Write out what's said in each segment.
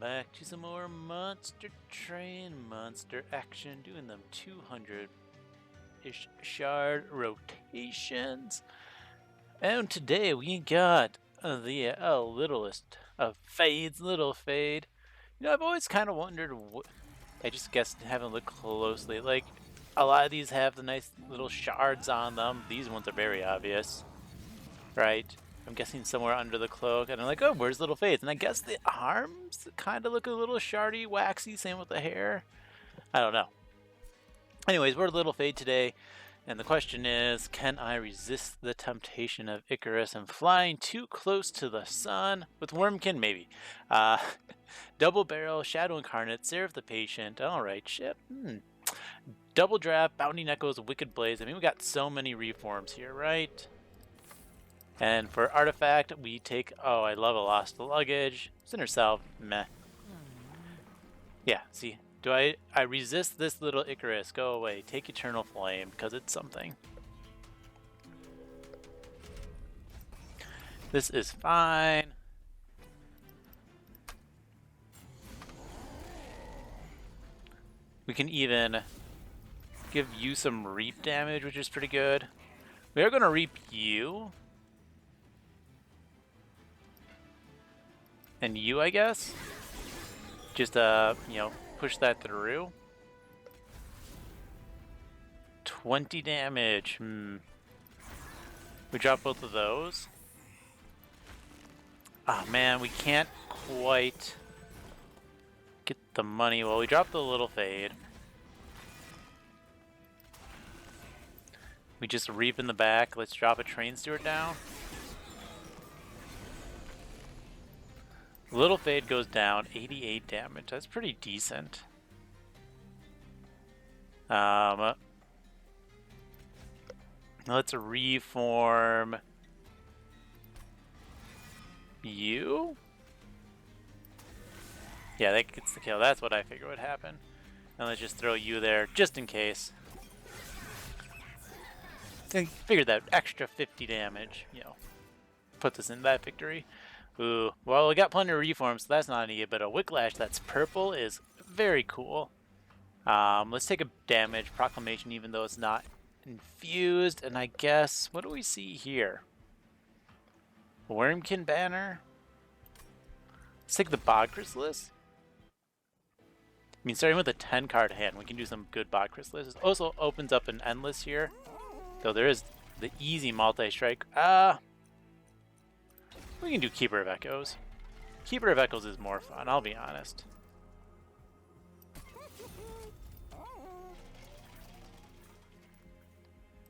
back to some more Monster Train Monster action, doing them 200-ish shard rotations. And today we got the littlest of fades, little fade. You know, I've always kind of wondered what, I just guess haven't looked closely, like a lot of these have the nice little shards on them. These ones are very obvious, right? I'm guessing somewhere under the cloak, and I'm like, oh, where's Little Fades? And I guess the arms kind of look a little shardy, waxy, same with the hair. I don't know. Anyways, we're Little Fade today, and the question is, can I resist the temptation of Icarus and flying too close to the sun? With Wurmkin, maybe. Double Barrel, Shadow Incarnate, Seraph the Patient. Alright, ship. Double Draft, Bounding Echoes, Wicked Blaze. I mean, we got so many reforms here, right? And for Artifact, we take, oh, I love a Lost Luggage. Sinner Salve, meh. Yeah, see, do I resist this little Icarus? Go away. Take Eternal Flame, because it's something. This is fine. We can even give you some Reap damage, which is pretty good. We are going to Reap you. And you, I guess? Just, you know, push that through. 20 damage. We drop both of those. Ah, man, we can't quite get the money. Well, we dropped the Little Fade. We just Reap in the back. Let's drop a Train Steward down. Little Fade goes down, 88 damage. That's pretty decent. Let's reform you. Yeah, that gets the kill. That's what I figured would happen. And let's just throw you there, just in case. I figured that extra 50 damage, you know, puts us in that victory. Ooh, well, we got plenty of reforms, so that's not needed, but a Wicklash that's purple is very cool. Let's take a damage proclamation, even though it's not infused, and I guess, what do we see here? Wurmkin banner? Let's take the Bog Chrysalis. I mean, starting with a 10 card hand, we can do some good Bog Chrysalis. It also opens up an Endless here, though there is the easy multi-strike. We can do Keeper of Echoes. Keeper of Echoes is more fun, I'll be honest.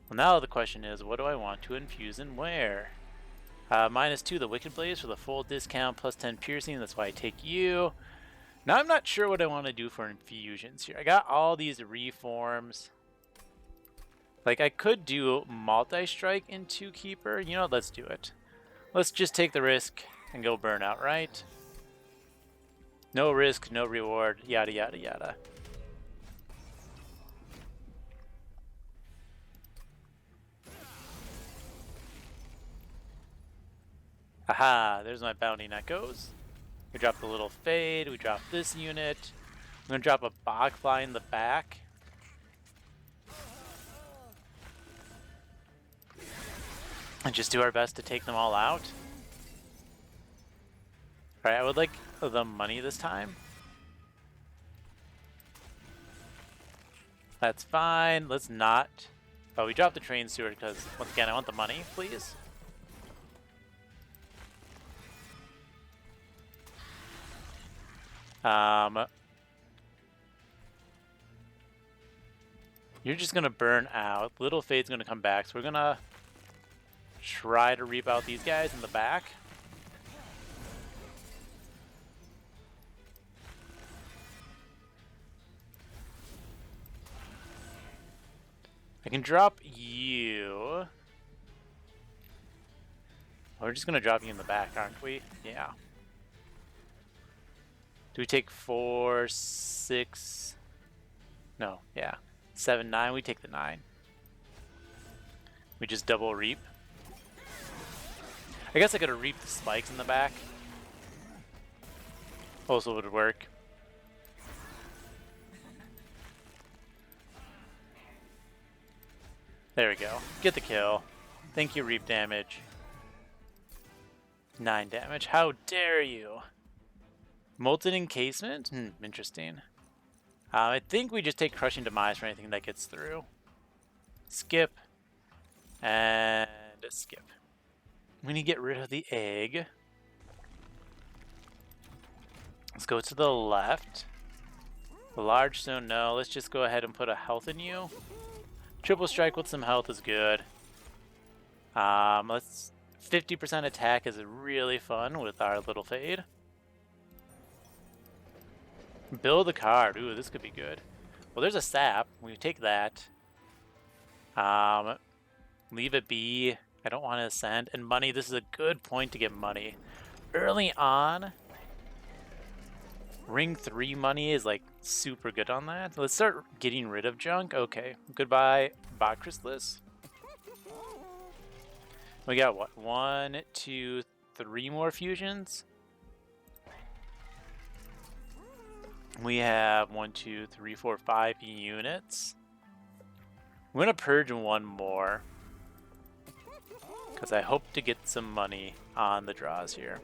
Well, now the question is, what do I want to infuse and where? -2 the Wicked Blaze for the full discount, plus 10 piercing, that's why I take you. Now I'm not sure what I want to do for infusions here. I got all these reforms. Like, I could do multi-strike into Keeper. You know, let's do it. Let's just take the risk and go Burnout, right? No risk, no reward, yada yada yada. Aha, there's my Bounding Echoes. We drop the Little Fade, we drop this unit. I'm gonna drop a Bogfly in the back. And just do our best to take them all out. Alright, I would like the money this time. That's fine. Let's not. Oh, we dropped the Train Steward because, once again, I want the money, please. You're just gonna burn out. Little Fade's gonna come back, so we're gonna try to Reap out these guys in the back. I can drop you. We're just gonna drop you in the back, aren't we? Yeah. Do we take 4, 6? No, yeah. 7, 9, we take the 9. We just double Reap. I guess I could have reaped the spikes in the back. also would work. There we go. Get the kill. Thank you, reap damage. 9 damage. How dare you? Molten encasement? Interesting. I think we just take Crushing Demise for anything that gets through. Skip. And skip. We need to get rid of the egg. Let's go to the left. The large stone, no. Let's just go ahead and put a health in you. Triple strike with some health is good. Let's 50% attack is really fun with our little fade. Build a card. Ooh, this could be good. Well, there's a sap. We take that. Leave it be. I don't want to ascend. And money, this is a good point to get money. Early on, Ring 3 money is like super good on that. Let's start getting rid of junk. Okay, goodbye, Bot Chrysalis. We got what? 1, 2, 3 more fusions. We have 1, 2, 3, 4, 5 units. I'm gonna purge 1 more because I hope to get some money on the draws here.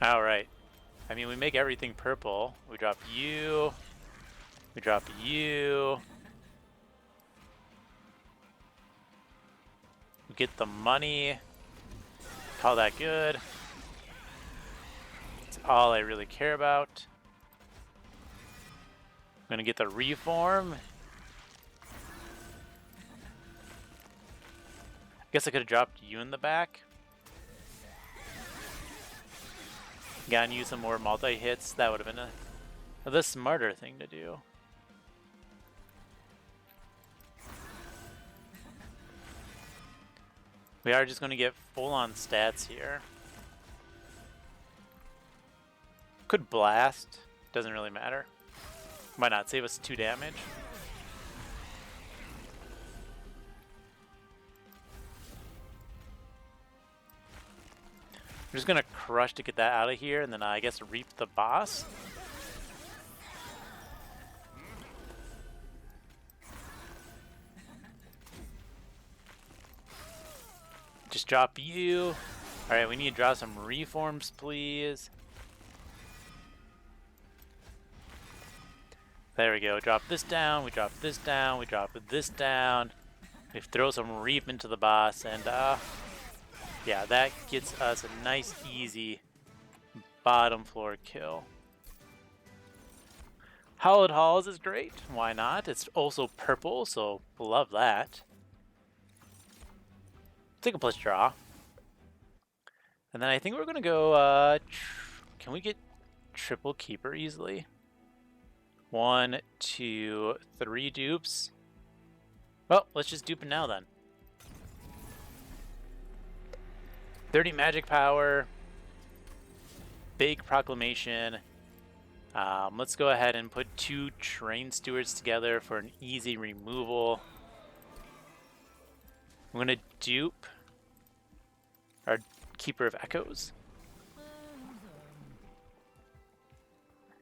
All right. I mean, we make everything purple. We drop you. We drop you. We get the money. Call that good. That's all I really care about. I'm gonna get the reform. Guess I could have dropped you in the back. Gotten you some more multi-hits. That would have been the smarter thing to do. We are just going to get full-on stats here. Could blast. Doesn't really matter. Might not save us 2 damage. I'm just gonna crush to get that out of here, and then I guess reap the boss. Just drop you. Alright, we need to draw some reforms, please. There we go. Drop this down, we drop this down, we drop this down. We throw some reap into the boss, and yeah, that gets us a nice, easy bottom floor kill. Hallowed Halls is great. Why not? It's also purple, so love that. Take a plus draw. And then I think we're going to go... can we get triple keeper easily? 1, 2, 3 dupes. Well, let's just dupe it now then. 30 magic power, big proclamation. Let's go ahead and put 2 train stewards together for an easy removal. I'm gonna dupe our Keeper of Echoes.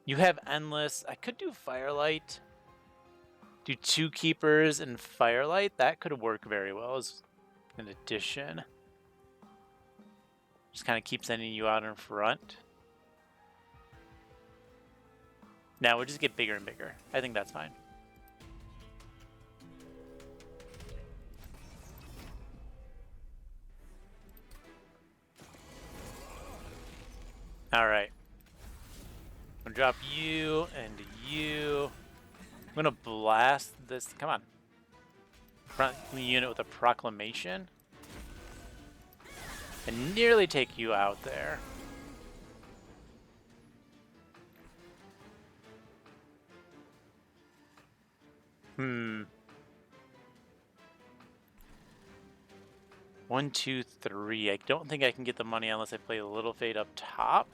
You have Endless. I could do Firelight. Do 2 Keepers and Firelight. That could work very well as an addition. Just kind of keep sending you out in front. Now we'll just get bigger and bigger. I think that's fine. Alright. I'm gonna drop you and you. I'm gonna blast this. Come on. Front unit with a proclamation. And nearly take you out there. One, two, three. I don't think I can get the money unless I play a little fade up top.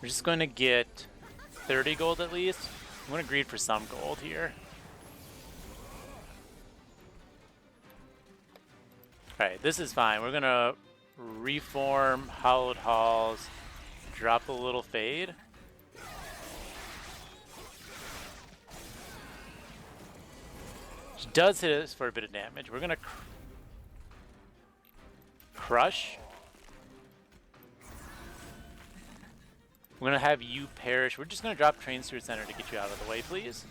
We're just going to get 30 gold at least. I'm going to greed for some gold here. Alright, this is fine. We're going to reform Hallowed Halls, drop a little fade. Which does hit us for a bit of damage. We're going to crush. We're going to have you perish. We're just going to drop trains through center to get you out of the way, please.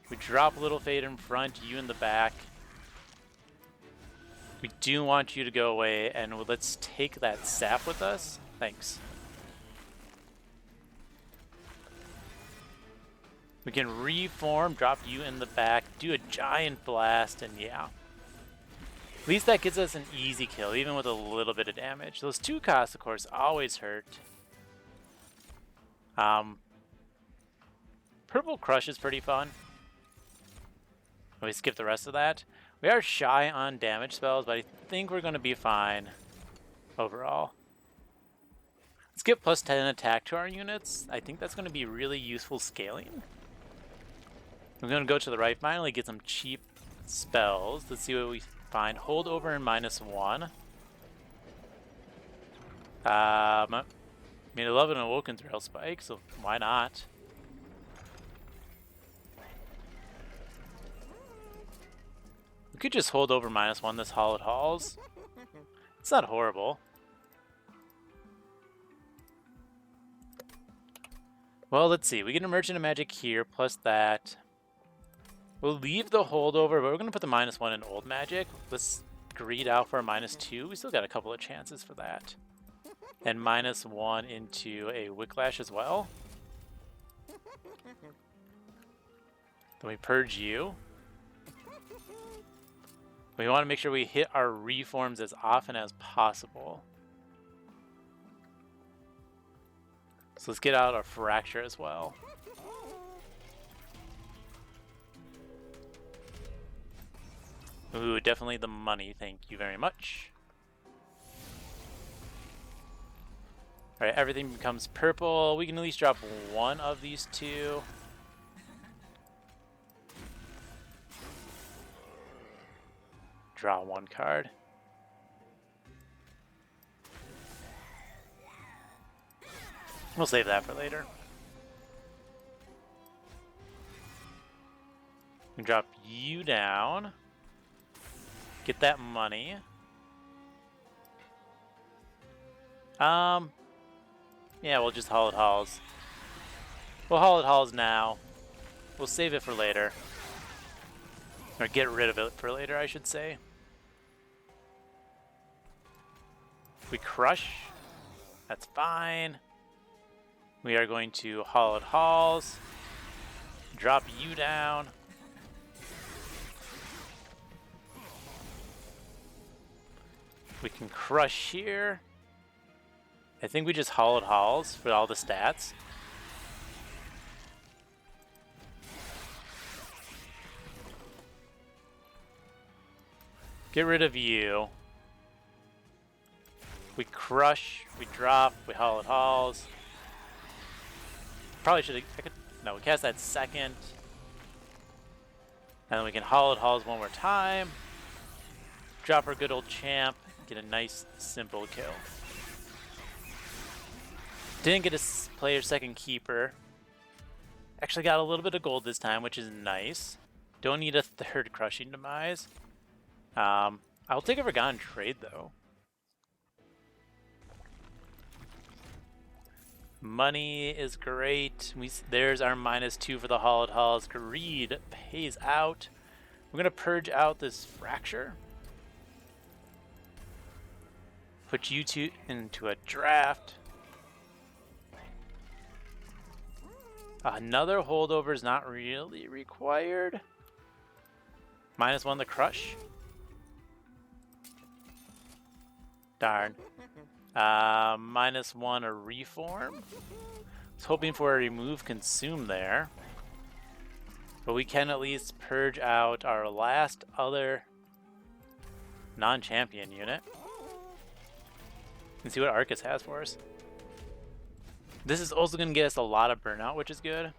We drop a little fade in front, you in the back. We do want you to go away, and let's take that sap with us. Thanks. We can reform, drop you in the back, do a giant blast, and yeah. At least that gives us an easy kill, even with a little bit of damage. Those 2 costs, of course, always hurt. Purple Crush is pretty fun. We skip the rest of that. We are shy on damage spells, but I think we're going to be fine overall. Let's get plus 10 attack to our units. I think that's going to be really useful scaling. We're going to go to the right, finally get some cheap spells. Let's see what we find. Hold over and -1. I mean, I love an Awoken Thrill Spike, so why not? We could just hold over -1 this Hallowed Halls. It's not horrible. Well, let's see. We get a Merchant of Magic here, plus that. We'll leave the holdover, but we're going to put the -1 in Old Magic. Let's greed out for a -2. We still got a couple of chances for that. And -1 into a Wicklash as well. Then we purge you. We want to make sure we hit our reforms as often as possible. So let's get out our Fracture as well. Ooh, definitely the money. Thank you very much. Alright, everything becomes purple. We can at least drop 1 of these 2. Draw 1 card. We'll save that for later. We can drop you down. Get that money. Yeah, we'll just Hallowed Halls. We'll Hallowed Halls now. We'll save it for later. Or get rid of it for later, I should say. We crush. That's fine. We are going to Hallowed Halls. Drop you down. We can crush here. I think we just Hallowed Halls for all the stats. Get rid of you. We crush, we drop, we Hallowed Halls. Probably should have, no, we cast that second. And then we can Hallowed Halls one more time. Drop our good old champ, get a nice simple kill. Didn't get to play our second keeper. Actually got a little bit of gold this time, which is nice. Don't need a third crushing demise. I'll take a Forgotten Trade though. Money is great. There's our -2 for the Hallowed Halls. Greed pays out. We're gonna purge out this Fracture. Put you two into a draft. Another holdover is not really required. -1 the crush. Darn. -1 a reform. I was hoping for a remove consume there. But we can at least purge out our last other non-champion unit. And see what Archus has for us. This is also going to get us a lot of burnout, which is good.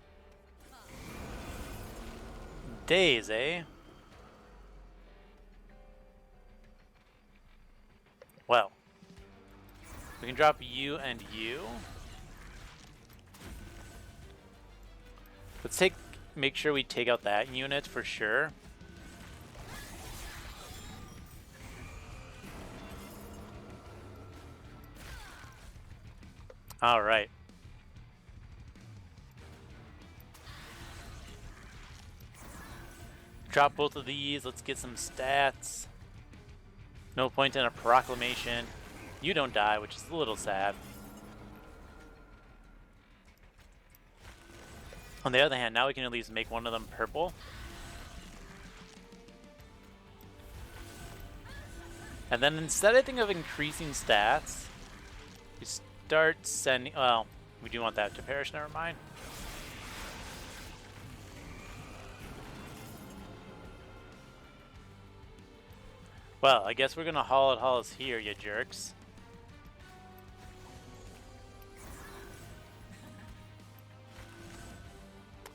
Days, eh? Well, we can drop you and you. Let's make sure we take out that unit for sure. All right. Drop both of these. Let's get some stats. No point in a proclamation. You don't die, which is a little sad. On the other hand, now we can at least make one of them purple. And then instead, I think, of increasing stats, we start sending... Well, we do want that to perish, never mind. Well, I guess we're gonna haul us here, you jerks.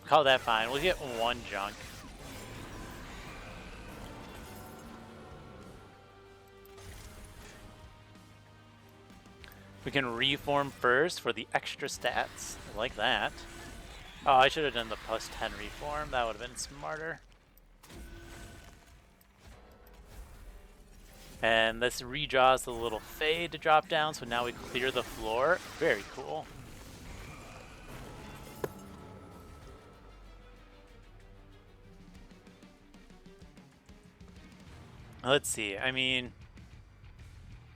Call that fine. We'll get one junk. We can reform first for the extra stats. I like that. Oh, I should have done the +10 reform. That would have been smarter. And this redraws the little fade to drop down, so now we clear the floor. Very cool. Let's see, I mean,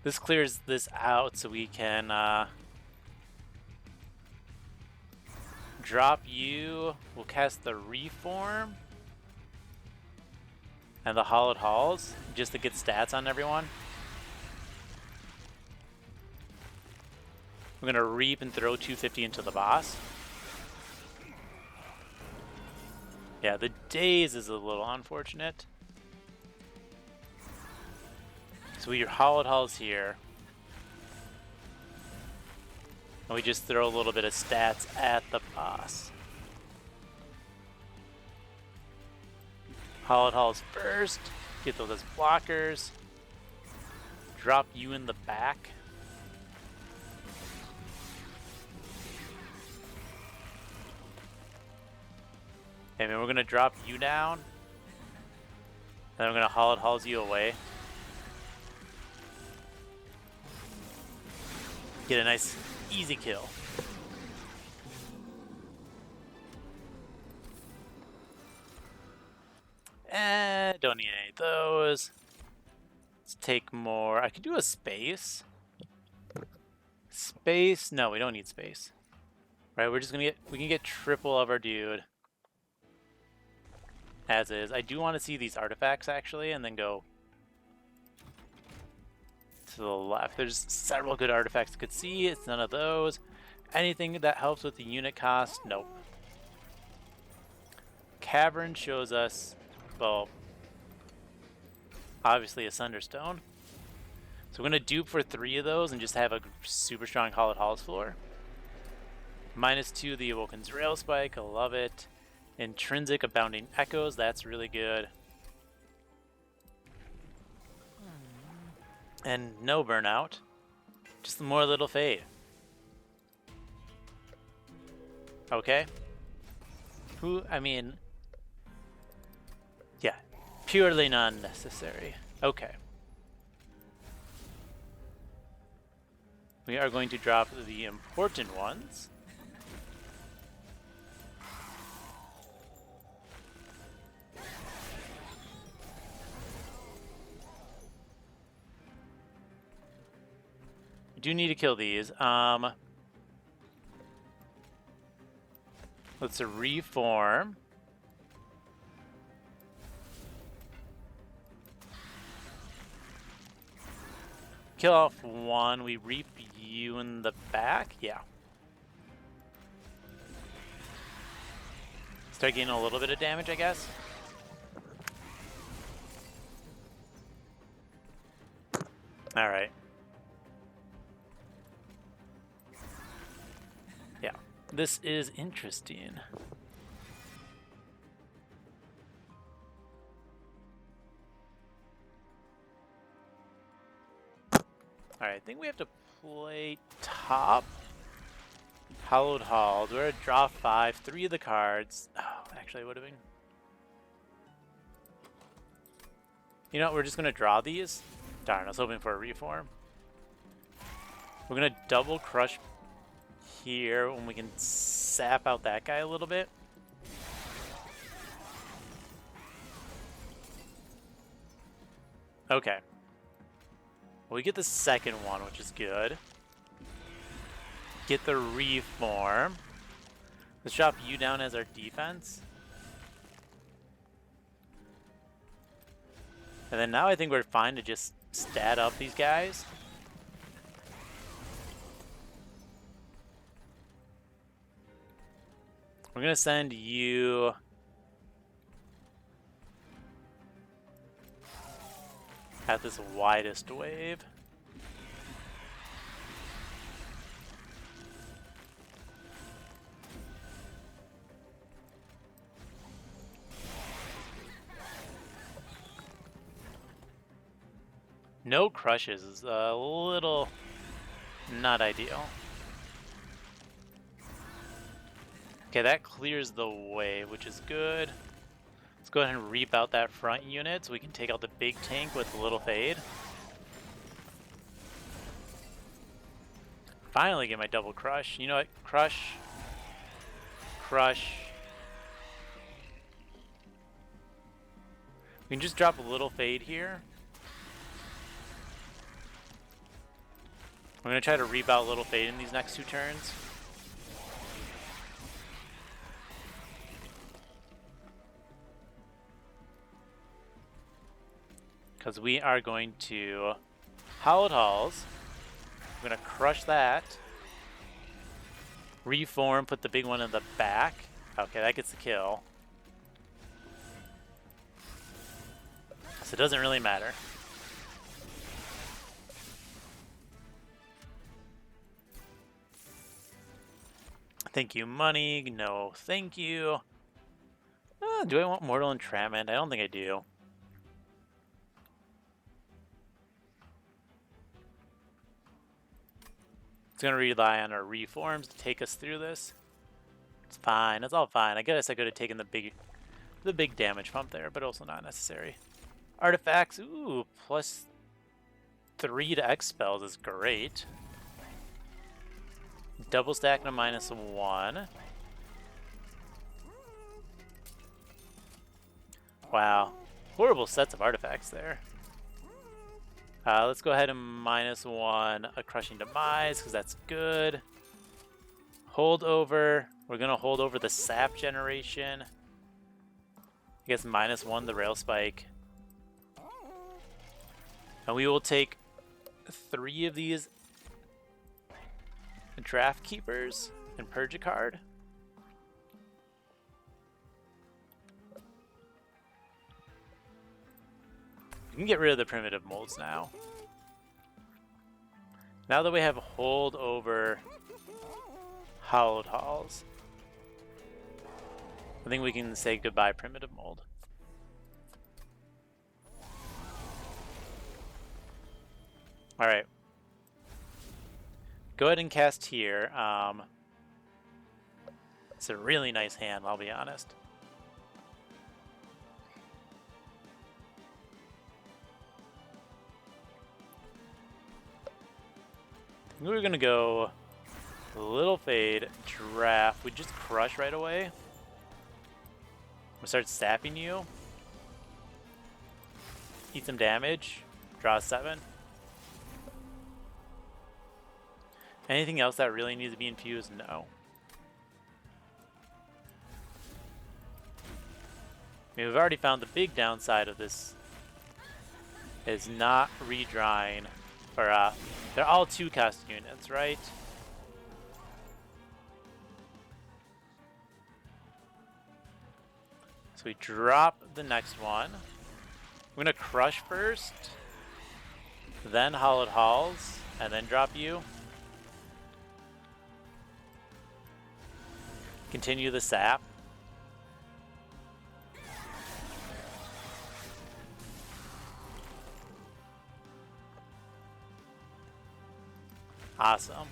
this clears this out so we can drop you. We'll cast the Reform and the Hollowed Halls just to get stats on everyone. We're gonna Reap and throw 250 into the boss. Yeah, the Daze is a little unfortunate. So your Hollowed Halls here. And we just throw a little bit of stats at the boss. Hollowed Halls first. Get those as blockers. Drop you in the back. And then we're going to drop you down. Then I'm going to Hollowed Halls you away. Get a nice, easy kill. Don't need any of those. Let's take more. I could do a space. Space? No, we don't need space. Right, we're just gonna get, we can get triple of our dude. As is. I do want to see these artifacts actually, and then go to the left. There's several good artifacts I could see. It's none of those. Anything that helps with the unit cost? Nope. Cavern shows us, well, obviously a Sunderstone. So we're going to dupe for 3 of those and just have a super strong Hollowed Halls floor. -2 the Awoken's Rail Spike, I love it. Intrinsic Abounding Echoes, that's really good. And no burnout, just more little fade. Okay. I mean, yeah, purely non-necessary. Okay. We are going to drop the important ones. Do need to kill these. Let's reform. Kill off one. We reap you in the back. Yeah. Start getting a little bit of damage, I guess. Alright. Yeah, this is interesting. Alright, I think we have to play top. Hallowed Halls. We're at draw 5, 3 of the cards. Oh, actually, it would have been. You know what? We're just going to draw these. Darn, I was hoping for a reform. We're going to double crush here when we can sap out that guy a little bit. Okay. Well, we get the second one, which is good. Get the reform. Let's drop you down as our defense. And then now I think we're fine to just stat up these guys. We're going to send you at this widest wave. No crushes is a little not ideal. Okay, that clears the way, which is good. Let's go ahead and reap out that front unit so we can take out the big tank with a little fade. Finally get my double crush. You know what? Crush. Crush. We can just drop a little fade here. I'm going to try to reap out Little Fade in these next 2 turns. Because we are going to Hallowed Halls. I'm going to crush that. Reform, put the big one in the back. Okay, that gets the kill. So it doesn't really matter. Thank you, money. No, thank you. Do I want Mortal Entrapment? I don't think I do. It's going to rely on our reforms to take us through this. It's fine. It's all fine. I guess I could have taken the big damage pump there, but also not necessary. Artifacts. Ooh, +3 to X spells is great. Double stack and a -1. Wow. Horrible sets of artifacts there. Let's go ahead and -1 a Crushing Demise, because that's good. Hold over. We're going to hold over the sap generation. I guess -1 the Rail Spike. And we will take 3 of these Draft Keepers and purge a card. We can get rid of the primitive molds now. Now that we have hold over Hallowed Halls, I think we can say goodbye primitive mold. Alright. Go ahead and cast here. It's a really nice hand, I'll be honest. We're going to go Little Fade, Draft. We just crush right away. We'll start sapping you. Eat some damage. Draw 7. Anything else that really needs to be infused? No. I mean, we've already found the big downside of this is not redrawing. Or, they're all 2-cost units, right? So we drop the next one. We're gonna crush first, then Hollowed Halls, and then drop you. Continue the sap. Awesome.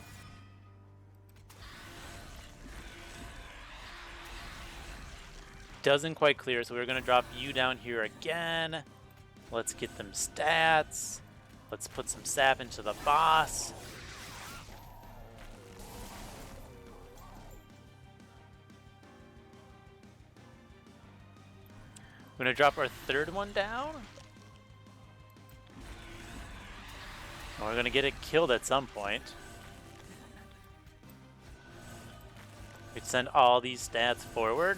Doesn't quite clear, so we're going to drop you down here again. Let's get them stats. Let's put some sap into the boss. We're going to drop our third one down. And we're going to get it killed at some point. We send all these stats forward.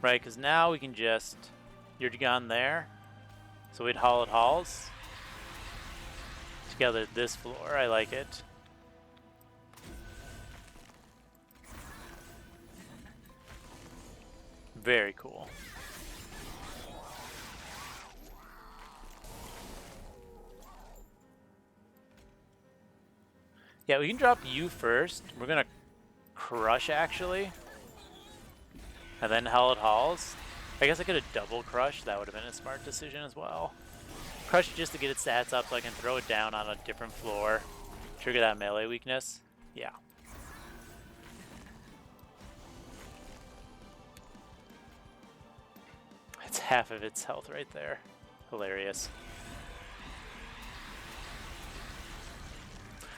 Right, because now we can just... You're gone there. So we'd Hollowed Halls. Together this floor, I like it. Very cool. Yeah, we can drop you first. We're gonna crush actually. And then Hollowed Halls. I guess I could have double crushed. That would have been a smart decision as well. Crush just to get its stats up so I can throw it down on a different floor. Trigger that melee weakness. Yeah. It's half of its health right there. Hilarious.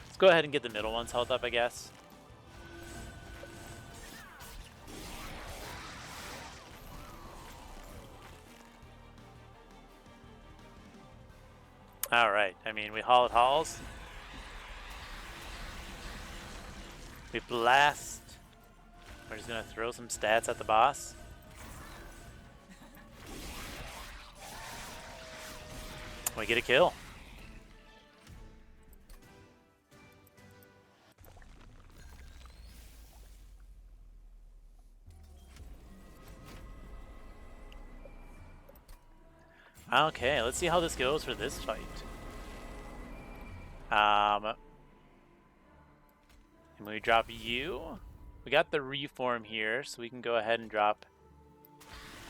Let's go ahead and get the middle one's health up, I guess. Alright, I mean, we Hollowed Halls. We blast. We're just gonna throw some stats at the boss. We get a kill. Okay, let's see how this goes for this fight. And we drop you. We got the reform here, so we can go ahead and drop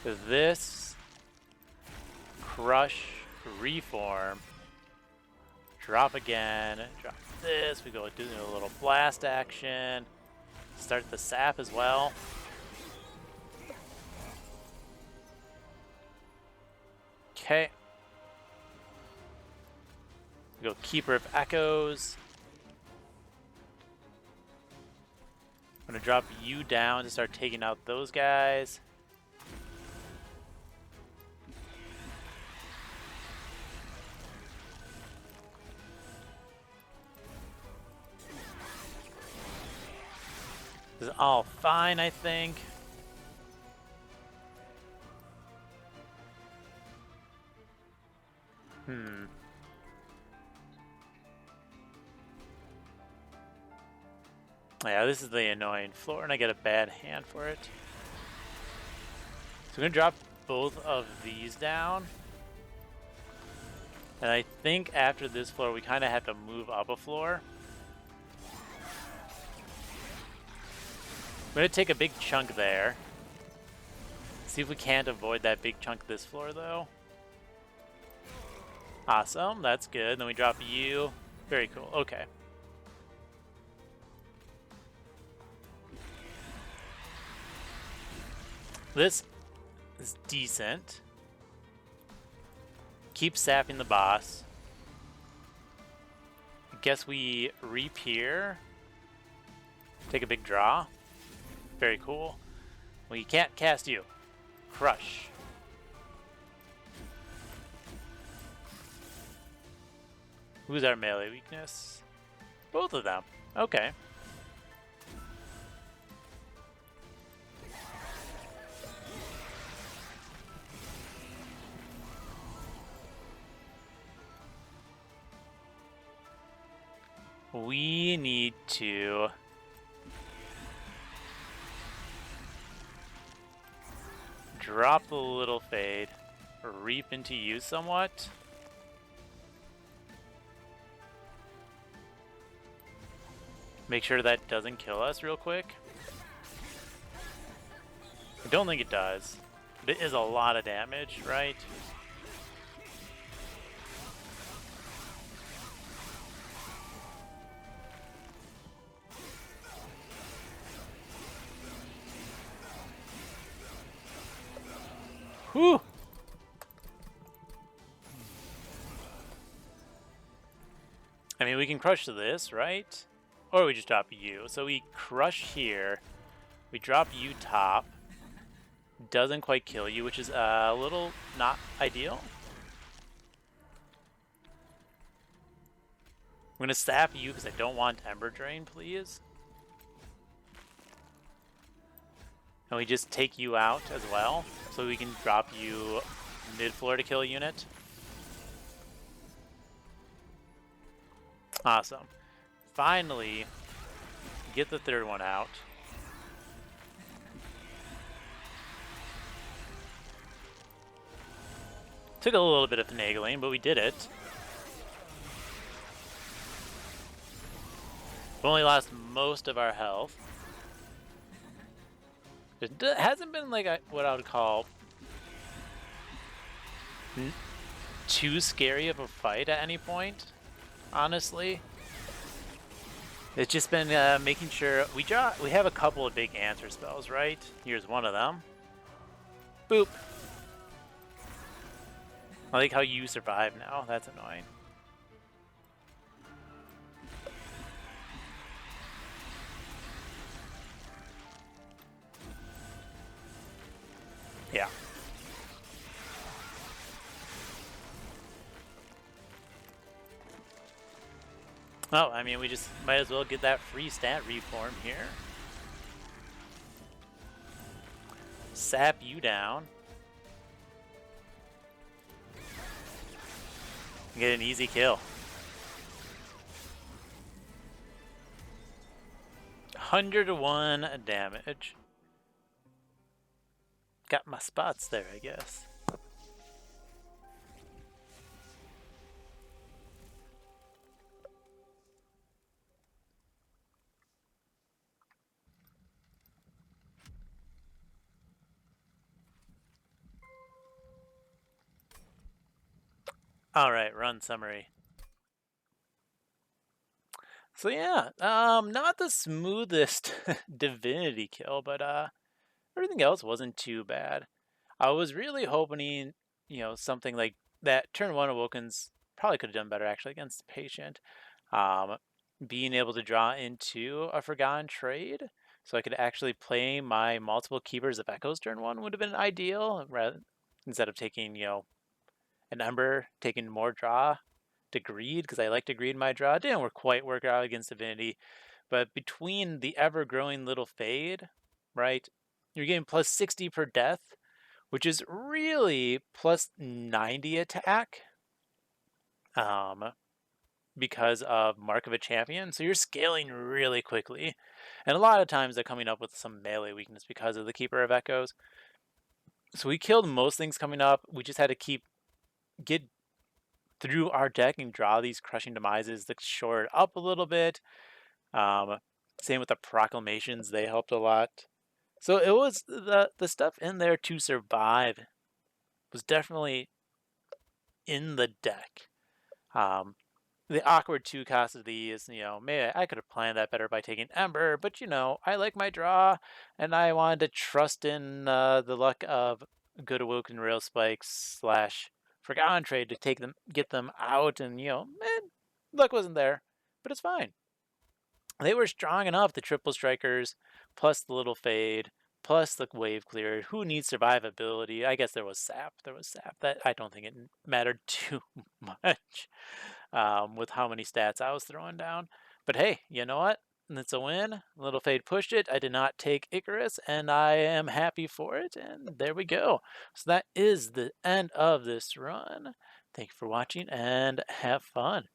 this. Crush, reform. Drop again. Drop this. We go do a little blast action. Start the sap as well. Okay. We go Keeper of Echoes. I'm gonna drop you down to start taking out those guys. This is all fine, I think. Yeah, this is the annoying floor, and I get a bad hand for it. So I'm gonna drop both of these down. And I think after this floor, we kind of have to move up a floor. I'm gonna take a big chunk there. See if we can't avoid that big chunk this floor, though. Awesome, that's good. Then we drop you. Very cool, okay. This is decent. Keep sapping the boss. I guess we reappear. Take a big draw. Very cool. Well, you can't cast you. Crush. Who's our melee weakness? Both of them. Okay. We need to drop the little fade, reap into you somewhat. Make sure that doesn't kill us real quick. I don't think it does. But it is a lot of damage, right? Whew! I mean, we can crush this, right? Or we just drop you. So we crush here. We drop you top. Doesn't quite kill you, which is a little not ideal. I'm going to sap you because I don't want Ember Drain, please. And we just take you out as well, so we can drop you mid-floor to kill a unit. Awesome. Finally, get the third one out. Took a little bit of finagling, but we did it. We only lost most of our health. It hasn't been like what I would call too scary of a fight at any point, honestly. It's just been making sure we have a couple of big answer spells, right? Here's one of them. Boop. I like how you survive now. That's annoying. Yeah. Oh, I mean, we just might as well get that free stat reform here. Sap you down. Get an easy kill. 101 damage. Got my spots there, I guess. All right, run summary. So yeah, not the smoothest divinity kill, but everything else wasn't too bad. I was really hoping, you know, something like that. Turn 1 Awokens probably could have done better actually against the Patient. Being able to draw into a Forgotten Trade, so I could actually play my multiple Keepers of Echoes turn 1 would have been ideal, rather instead of taking, you know, an Ember, taking more draw to greed, because I like to greed my draw. It didn't quite work out against Divinity, but between the ever-growing little fade, right, you're getting plus 60 per death, which is really plus 90 attack because of Mark of a Champion. So you're scaling really quickly. And a lot of times they're coming up with some melee weakness because of the Keeper of Echoes. So we killed most things coming up. We just had to get through our deck and draw these Crushing Demises that shored up a little bit. Same with the Proclamations. They helped a lot. So it was the stuff in there to survive was definitely in the deck. The awkward 2 cost of these, you know, maybe I could have planned that better by taking Ember, but you know, I like my draw, and I wanted to trust in the luck of good Awoken Rail Spikes / Forgotten Trade to get them out, and you know, luck wasn't there, but it's fine. They were strong enough, the triple strikers, plus the little fade, plus the wave clear. Who needs survivability? I guess there was sap. That I don't think it mattered too much with how many stats I was throwing down. But hey, you know what? It's a win. Little fade pushed it. I did not take Icarus, and I am happy for it. And there we go. So that is the end of this run. Thank you for watching, and have fun.